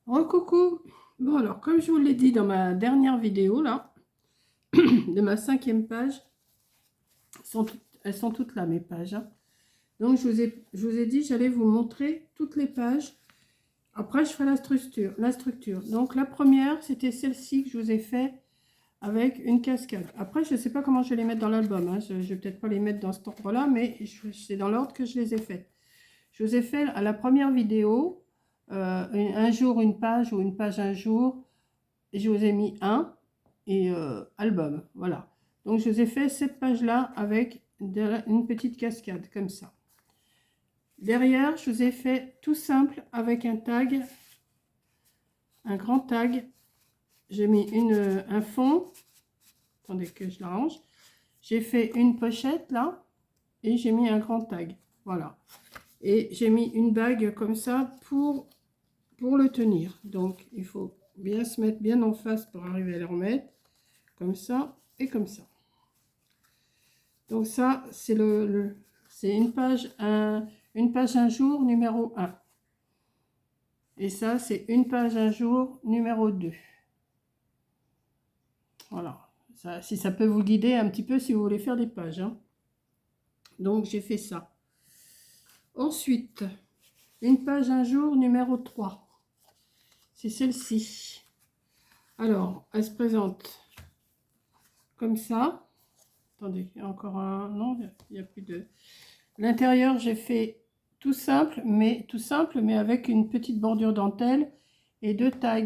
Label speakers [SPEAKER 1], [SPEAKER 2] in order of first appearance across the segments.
[SPEAKER 1] Coucou. Bon alors, comme je vous l'ai dit dans ma dernière vidéo là, de ma 5e page, elles sont toutes là mes pages, hein. Donc je vous ai dit j'allais vous montrer toutes les pages. Après je ferai la structure. Donc la première c'était celle-ci que je vous ai fait avec une cascade. Après je ne sais pas comment je vais les mettre dans l'album, hein. Je ne vais peut-être pas les mettre dans cet ordre là, mais c'est dans l'ordre que je les ai faites. Je vous ai fait à la première vidéo un jour une page ou une page un jour. Et je vous ai mis un et album, voilà. Donc je vous ai fait cette page là avec une petite cascade comme ça. Derrière je vous ai fait tout simple avec un tag, un grand tag. J'ai mis un fond, attendez que je l'arrange. J'ai fait une pochette là et j'ai mis un grand tag, voilà. Et j'ai mis une bague comme ça pour le tenir. Donc il faut bien se mettre bien en face pour arriver à le remettre comme ça et comme ça. Donc ça c'est c'est une page un jour numéro 1 et ça c'est une page un jour numéro 2. Voilà, ça, si ça peut vous guider un petit peu si vous voulez faire des pages, hein. Donc j'ai fait ça. Ensuite une page un jour numéro 3, c'est celle-ci. Alors elle se présente comme ça. Attendez, il y a encore un... Non, il n'y a plus de... L'intérieur, j'ai fait tout simple, mais avec une petite bordure dentelle et deux tags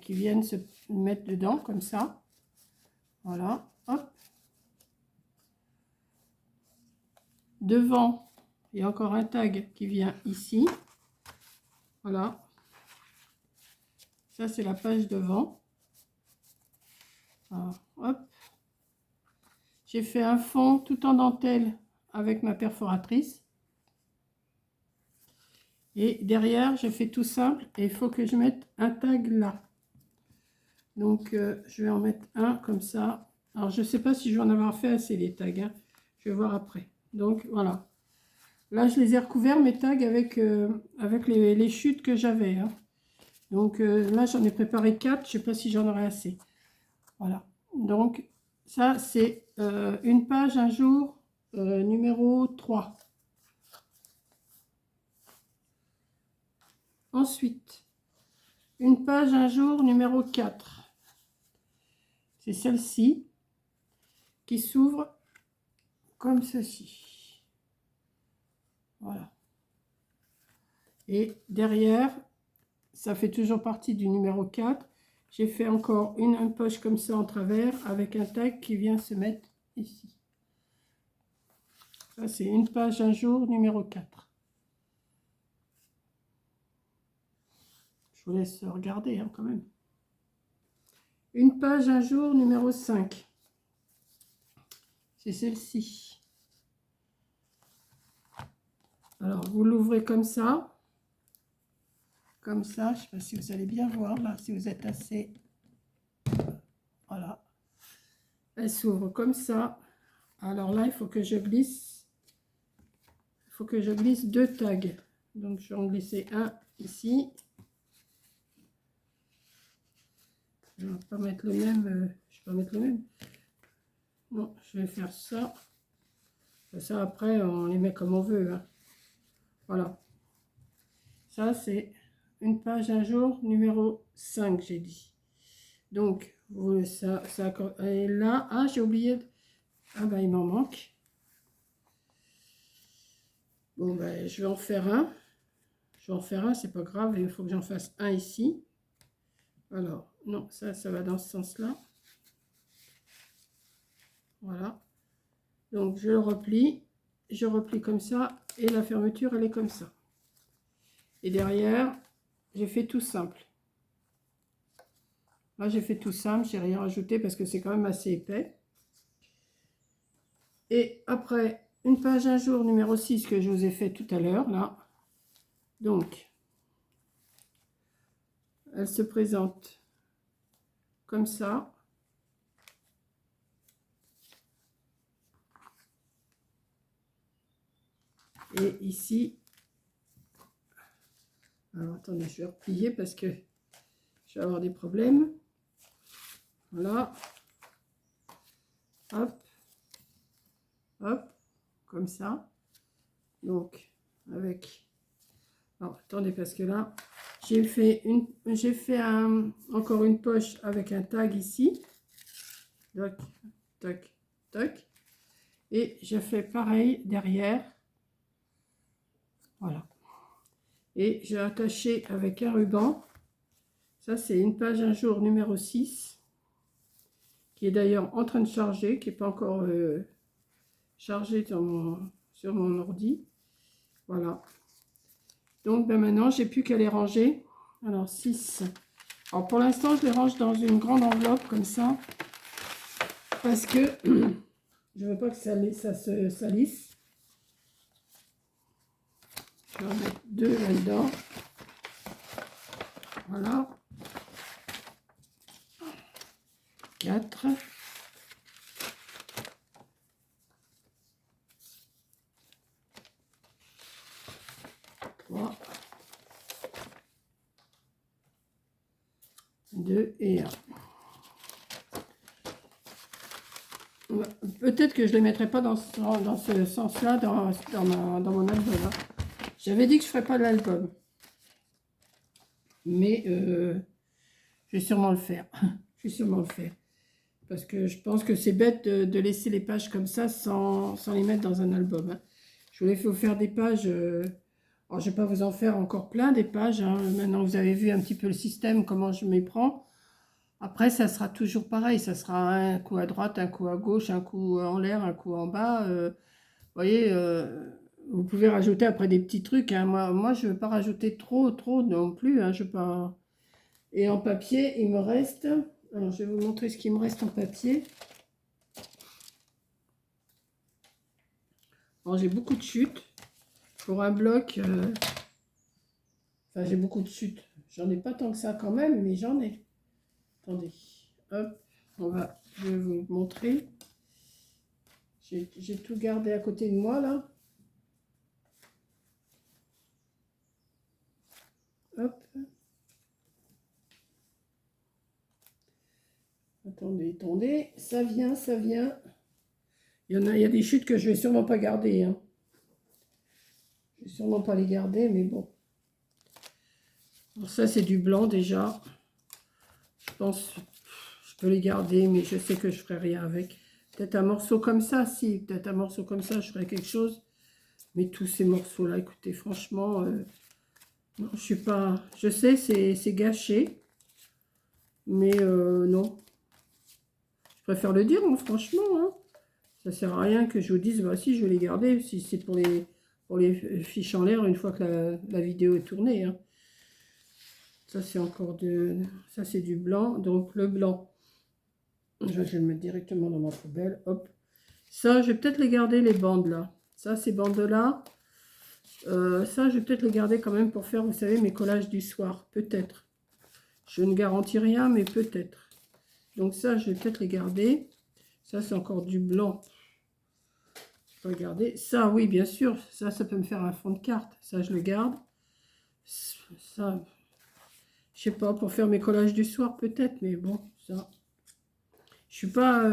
[SPEAKER 1] qui viennent se mettre dedans, comme ça. Voilà, hop. Devant, il y a encore un tag qui vient ici. Voilà. Ça, c'est la page devant. Voilà, hop. J'ai fait un fond tout en dentelle avec ma perforatrice. Et derrière, je fais tout simple et il faut que je mette un tag là. Donc, je vais en mettre un comme ça. Alors, je ne sais pas si je vais en avoir fait assez les tags, hein. Je vais voir après. Donc, voilà. Là, je les ai recouverts, mes tags, avec les chutes que j'avais, hein. Donc, là, j'en ai préparé 4. Je ne sais pas si j'en aurai assez. Voilà. Donc, ça, c'est une page un jour numéro 3. Ensuite, une page un jour numéro 4. C'est celle-ci qui s'ouvre comme ceci. Voilà. Et derrière, ça fait toujours partie du numéro 4. J'ai fait encore une poche comme ça en travers avec un tag qui vient se mettre ici. Ça, c'est une page un jour numéro 4. Je vous laisse regarder, hein, quand même. Une page un jour numéro 5. C'est celle-ci. Alors, vous l'ouvrez comme ça. Comme ça. Je ne sais pas si vous allez bien voir, là, si vous êtes assez... Voilà. Elle s'ouvre comme ça. Alors là, il faut que je glisse. Il faut que je glisse deux tags. Donc, je vais en glisser un ici. Je ne vais pas mettre le même. Je vais pas mettre le même. Non, je vais faire ça. Ça, après, on les met comme on veut, hein. Voilà. Ça, c'est une page un jour numéro 5, j'ai dit. Donc, ça et là, ah, j'ai oublié. Ah, ben, il m'en manque. Bon, ben, je vais en faire un. Je vais en faire un, c'est pas grave. Il faut que j'en fasse un ici. Alors, non, ça va dans ce sens-là. Voilà. Donc, je replie comme ça. Et la fermeture, elle est comme ça. Et derrière, j'ai fait tout simple. Là, j'ai fait tout simple. J'ai rien rajouté parce que c'est quand même assez épais. Et après, une page un jour numéro 6 que je vous ai fait tout à l'heure, là. Donc, elle se présente comme ça. Et ici, Alors, attendez, je vais replier parce que je vais avoir des problèmes. Voilà. Hop. Hop. Comme ça. Donc, avec... Alors, attendez, parce que là, j'ai fait encore une poche avec un tag ici. Toc, toc, toc. Et j'ai fait pareil derrière. Voilà. Et j'ai attaché avec un ruban. Ça, c'est une page un jour numéro 6. Qui est d'ailleurs en train de charger, qui n'est pas encore chargé sur mon ordi. Voilà. Donc ben maintenant, j'ai plus qu'à les ranger. Alors 6. Alors pour l'instant, je les range dans une grande enveloppe comme ça. Parce que je veux pas que ça se salisse. Je vais en mettre 2 là-dedans. Voilà. 4. 3. 2 et 1. Peut-être que je ne les mettrai pas dans ce sens-là, dans mon album. Hein. J'avais dit que je ne ferais pas l'album. Mais je vais sûrement le faire. Je vais sûrement le faire. Parce que je pense que c'est bête de laisser les pages comme ça sans les mettre dans un album. Hein. Je voulais vous faire des pages... alors, je ne vais pas vous en faire encore plein des pages. Hein. Maintenant, vous avez vu un petit peu le système, comment je m'y prends. Après, ça sera toujours pareil. Ça sera un coup à droite, un coup à gauche, un coup en l'air, un coup en bas. Vous voyez, vous pouvez rajouter après des petits trucs. Hein. Moi, je ne veux pas rajouter trop non plus. Hein. Je veux pas... Et en papier, il me reste... Alors, je vais vous montrer ce qu'il me reste en papier. Alors, j'ai beaucoup de chutes. Pour un bloc... Enfin, j'ai beaucoup de chutes. J'en ai pas tant que ça quand même, mais j'en ai. Attendez. Hop. Je vais vous montrer. J'ai tout gardé à côté de moi, là. Hop. Attendez. Ça vient. Il y a des chutes que je vais sûrement pas garder. Hein. Je vais sûrement pas les garder, mais bon. Alors ça, c'est du blanc déjà. Je pense que je peux les garder, mais je sais que je ferai rien avec. Peut-être un morceau comme ça, si. Peut-être un morceau comme ça, je ferai quelque chose. Mais tous ces morceaux-là, écoutez, franchement, non, je suis pas... Je sais, c'est gâché. Mais non. Je préfère le dire, hein, franchement. Hein. Ça sert à rien que je vous dise, bah si, je vais les garder. Si c'est pour les fiches en l'air, une fois que la vidéo est tournée. Hein. Ça, c'est encore ça, c'est du blanc. Donc, le blanc, je vais le mettre directement dans ma poubelle. Hop. Ça, je vais peut-être les garder, les bandes, là. Ça, ces bandes-là. Ça, je vais peut-être les garder quand même pour faire, vous savez, mes collages du soir. Peut-être. Je ne garantis rien, mais peut-être. Donc, ça, je vais peut-être les garder. Ça, c'est encore du blanc. Je vais regarder. Ça, oui, bien sûr. Ça peut me faire un fond de carte. Ça, je le garde. Ça... Je sais pas, pour faire mes collages du soir, peut-être, mais bon, ça. Je suis pas...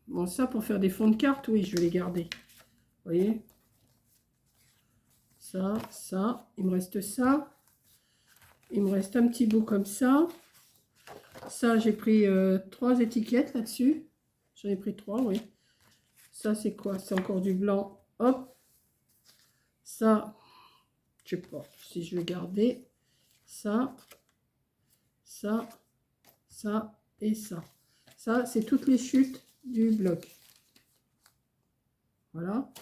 [SPEAKER 1] Bon, ça, pour faire des fonds de cartes, oui, je vais les garder. Vous voyez? Ça. Il me reste ça. Il me reste un petit bout comme ça. Ça, j'ai pris 3 étiquettes là-dessus. J'en ai pris 3, oui. Ça, c'est quoi? C'est encore du blanc. Hop. Ça, je sais pas si je vais garder. Ça et ça. Ça, c'est toutes les chutes du bloc. Voilà.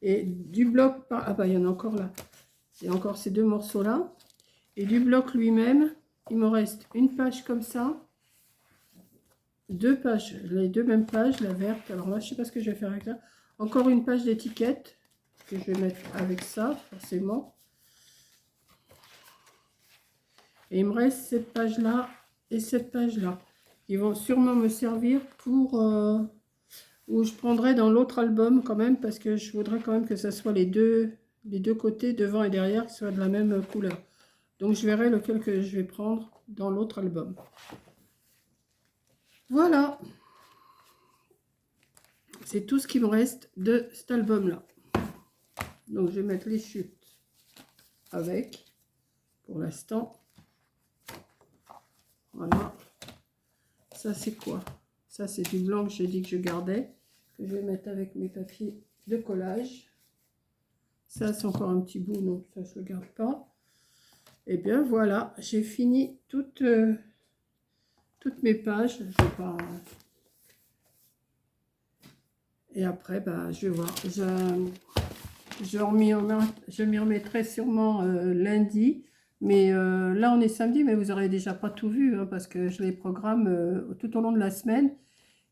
[SPEAKER 1] Et du bloc, ah bah il y en a encore là. Il y a encore ces 2 morceaux-là. Et du bloc lui-même, il me reste une page comme ça. 2 pages, les 2 mêmes pages, la verte. Alors là, je sais pas ce que je vais faire avec ça. Encore une page d'étiquette que je vais mettre avec ça, forcément. Et il me reste cette page-là et cette page-là. Ils vont sûrement me servir pour... où je prendrai dans l'autre album quand même, parce que je voudrais quand même que ça soit les deux côtés, devant et derrière, qui soient de la même couleur. Donc je verrai lequel que je vais prendre dans l'autre album. Voilà. C'est tout ce qui me reste de cet album-là. Donc je vais mettre les chutes avec, pour l'instant. Voilà. Ça c'est quoi? Ça c'est du blanc que j'ai dit que je gardais. Que je vais mettre avec mes papiers de collage. Ça c'est encore un petit bout, donc ça je ne le garde pas. Et bien voilà, j'ai fini toutes mes pages. Je vais pas... Et après, bah, je vais voir. Je m'y remettrai sûrement lundi. Mais là, on est samedi, mais vous n'aurez déjà pas tout vu, hein, parce que je les programme tout au long de la semaine.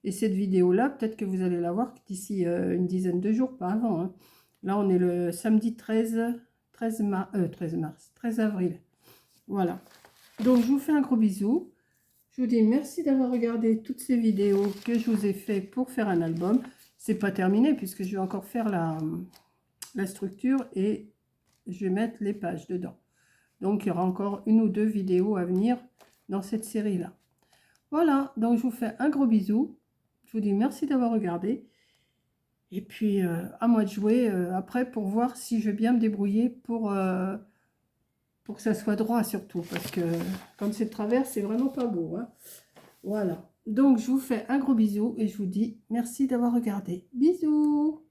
[SPEAKER 1] Et cette vidéo-là, peut-être que vous allez la voir d'ici une dizaine de jours, pas avant. Hein. Là, on est le samedi 13 avril. Voilà. Donc, je vous fais un gros bisou. Je vous dis merci d'avoir regardé toutes ces vidéos que je vous ai fait pour faire un album. C'est pas terminé puisque je vais encore faire la structure et je vais mettre les pages dedans. Donc, il y aura encore une ou deux vidéos à venir dans cette série-là. Voilà, donc je vous fais un gros bisou. Je vous dis merci d'avoir regardé. Et puis, à moi de jouer après pour voir si je vais bien me débrouiller pour que ça soit droit surtout. Parce que quand c'est de travers, c'est vraiment pas beau. Hein. Voilà. Donc, je vous fais un gros bisou et je vous dis merci d'avoir regardé. Bisous!